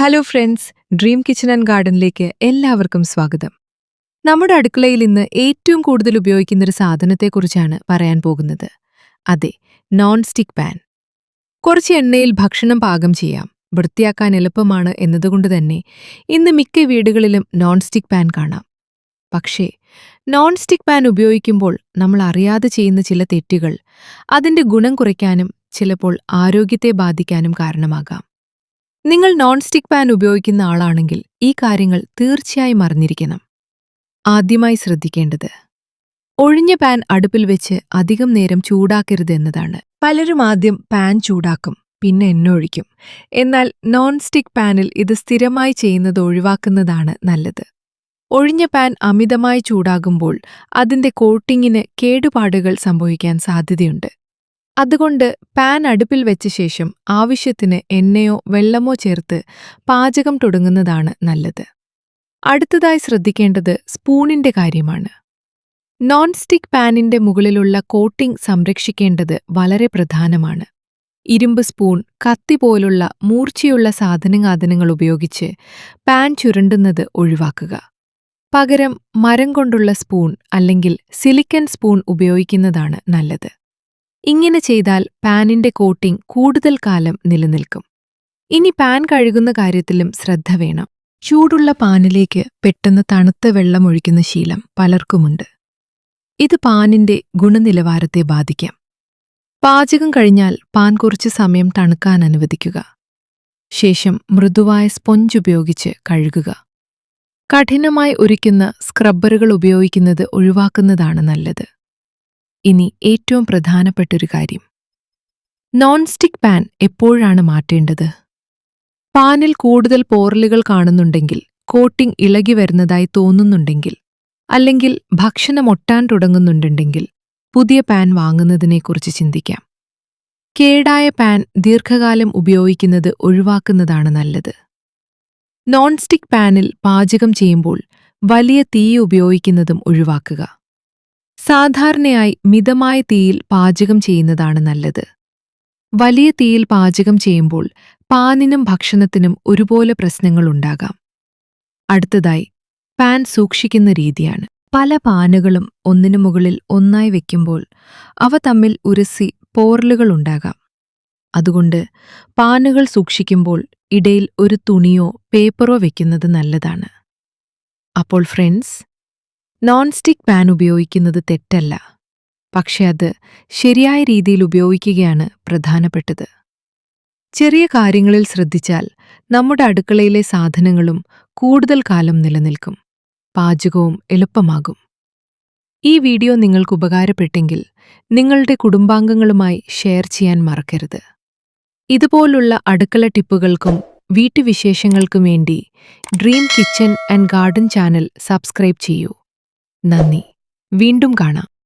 Hello friends, dream kitchen and ഗാർഡനിലേക്ക് എല്ലാവർക്കും സ്വാഗതം. നമ്മുടെ അടുക്കളയിൽ ഇന്ന് ഏറ്റവും കൂടുതൽ ഉപയോഗിക്കുന്നൊരു സാധനത്തെക്കുറിച്ചാണ് പറയാൻ പോകുന്നത്. അതെ, നോൺ സ്റ്റിക്ക് പാൻ. കുറച്ച് എണ്ണയിൽ ഭക്ഷണം പാകം ചെയ്യാം, വൃത്തിയാക്കാൻ എളുപ്പമാണ് എന്നതുകൊണ്ട് തന്നെ ഇന്ന് മിക്ക വീടുകളിലും നോൺ സ്റ്റിക്ക് പാൻ കാണാം. പക്ഷേ നോൺ സ്റ്റിക്ക് പാൻ ഉപയോഗിക്കുമ്പോൾ നമ്മൾ അറിയാതെ ചെയ്യുന്ന ചില തെറ്റുകൾ അതിന്റെ ഗുണം കുറയ്ക്കാനും ചിലപ്പോൾ ആരോഗ്യത്തെ ബാധിക്കാനും കാരണമാകാം. നിങ്ങൾ നോൺ സ്റ്റിക്ക് പാൻ ഉപയോഗിക്കുന്ന ആളാണെങ്കിൽ ഈ കാര്യങ്ങൾ തീർച്ചയായും അറിഞ്ഞിരിക്കണം. ആദ്യമായി ശ്രദ്ധിക്കേണ്ടത് ഒഴിഞ്ഞ പാൻ അടുപ്പിൽ വെച്ച് അധികം നേരം ചൂടാക്കരുത് എന്നതാണ്. പലരും ആദ്യം പാൻ ചൂടാക്കും, പിന്നെ എണ്ണ ഒഴിക്കും. എന്നാൽ നോൺ സ്റ്റിക്ക് പാനിൽ ഇത് സ്ഥിരമായി ചെയ്യുന്നത് ഒഴിവാക്കുന്നതാണ് നല്ലത്. ഒഴിഞ്ഞ പാൻ അമിതമായി ചൂടാകുമ്പോൾ അതിന്റെ കോട്ടിങ്ങിന് കേടുപാടുകൾ സംഭവിക്കാൻ സാധ്യതയുണ്ട്. അതുകൊണ്ട് പാൻ അടുപ്പിൽ വെച്ച ശേഷം ആവശ്യത്തിന് എണ്ണയോ വെള്ളമോ ചേർത്ത് പാചകം തുടങ്ങുന്നതാണ് നല്ലത്. അടുത്തതായി ശ്രദ്ധിക്കേണ്ടത് സ്പൂണിന്റെ കാര്യമാണ്. നോൺ സ്റ്റിക്ക് പാനിന്റെ മുകളിലുള്ള കോട്ടിംഗ് സംരക്ഷിക്കേണ്ടത് വളരെ പ്രധാനമാണ്. ഇരുമ്പ് സ്പൂൺ, കത്തി പോലുള്ള മൂർച്ചയുള്ള സാധനങ്ങൾ ഉപയോഗിച്ച് പാൻ ചുരണ്ടുന്നത് ഒഴിവാക്കുക. പകരം മരം കൊണ്ടുള്ള സ്പൂൺ അല്ലെങ്കിൽ സിലിക്കൺ സ്പൂൺ ഉപയോഗിക്കുന്നതാണ് നല്ലത്. ഇങ്ങനെ ചെയ്താൽ പാനിന്റെ കോട്ടിംഗ് കൂടുതൽ കാലം നിലനിൽക്കും. ഇനി പാൻ കഴുകുന്ന കാര്യത്തിലും ശ്രദ്ധ വേണം. ചൂടുള്ള പാനിലേക്ക് പെട്ടെന്ന് തണുത്ത വെള്ളം ഒഴിക്കുന്ന ശീലം പലർക്കുമുണ്ട്. ഇത് പാനിന്റെ ഗുണനിലവാരത്തെ ബാധിക്കാം. പാചകം കഴിഞ്ഞാൽ പാൻ കുറച്ച് സമയം തണുക്കാൻ അനുവദിക്കുക. ശേഷം മൃദുവായ സ്പോഞ്ച് ഉപയോഗിച്ച് കഴുകുക. കഠിനമായി ഉരയ്ക്കുന്ന സ്ക്രബ്ബറുകൾ ഉപയോഗിക്കുന്നത് ഒഴിവാക്കുന്നതാണ് നല്ലത്. ഇനി ഏറ്റവും പ്രധാനപ്പെട്ടൊരു കാര്യം, നോൺ സ്റ്റിക്ക് പാൻ എപ്പോഴാണ് മാറ്റേണ്ടത്? പാനിൽ കൂടുതൽ പോറലുകൾ കാണുന്നുണ്ടെങ്കിൽ, കോട്ടിംഗ് ഇളകി വരുന്നതായി തോന്നുന്നുണ്ടെങ്കിൽ, അല്ലെങ്കിൽ ഭക്ഷണം ഒട്ടാൻ തുടങ്ങുന്നുണ്ടെങ്കിൽ പുതിയ പാൻ വാങ്ങുന്നതിനെക്കുറിച്ച് ചിന്തിക്കാം. കേടായ പാൻ ദീർഘകാലം ഉപയോഗിക്കുന്നത് ഒഴിവാക്കുന്നതാണ് നല്ലത്. നോൺ സ്റ്റിക്ക് പാനിൽ പാചകം ചെയ്യുമ്പോൾ വലിയ തീ ഉപയോഗിക്കുന്നതും ഒഴിവാക്കുക. സാധാരണയായി മിതമായ തീയിൽ പാചകം ചെയ്യുന്നതാണ് നല്ലത്. വലിയ തീയിൽ പാചകം ചെയ്യുമ്പോൾ പാനിനും ഭക്ഷണത്തിനും ഒരുപോലെ പ്രശ്നങ്ങളുണ്ടാകാം. അടുത്തതായി പാൻ സൂക്ഷിക്കുന്ന രീതിയാണ്. പല പാനുകളും ഒന്നിനു മുകളിൽ ഒന്നായി വയ്ക്കുമ്പോൾ അവ തമ്മിൽ ഉരസി പോറലുകളുണ്ടാകാം. അതുകൊണ്ട് പാനുകൾ സൂക്ഷിക്കുമ്പോൾ ഇടയിൽ ഒരു തുണിയോ പേപ്പറോ വയ്ക്കുന്നത് നല്ലതാണ്. അപ്പോൾ ഫ്രണ്ട്സ്, നോൺ സ്റ്റിക്ക് പാൻ ഉപയോഗിക്കുന്നത് തെറ്റല്ല, പക്ഷെ അത് ശരിയായ രീതിയിൽ ഉപയോഗിക്കുകയാണ് പ്രധാനപ്പെട്ടത്. ചെറിയ കാര്യങ്ങളിൽ ശ്രദ്ധിച്ചാൽ നമ്മുടെ അടുക്കളയിലെ സാധനങ്ങളും കൂടുതൽ കാലം നിലനിൽക്കും, പാചകവും എളുപ്പമാകും. ഈ വീഡിയോ നിങ്ങൾക്ക് ഉപകാരപ്പെട്ടെങ്കിൽ നിങ്ങളുടെ കുടുംബാംഗങ്ങളുമായി ഷെയർ ചെയ്യാൻ മറക്കരുത്. ഇതുപോലുള്ള അടുക്കള ടിപ്പുകൾക്കും വീട്ടുവിശേഷങ്ങൾക്കും വേണ്ടി dream kitchen and garden channel subscribe ചെയ്യൂ. നന്ദി. വീണ്ടും കാണാം.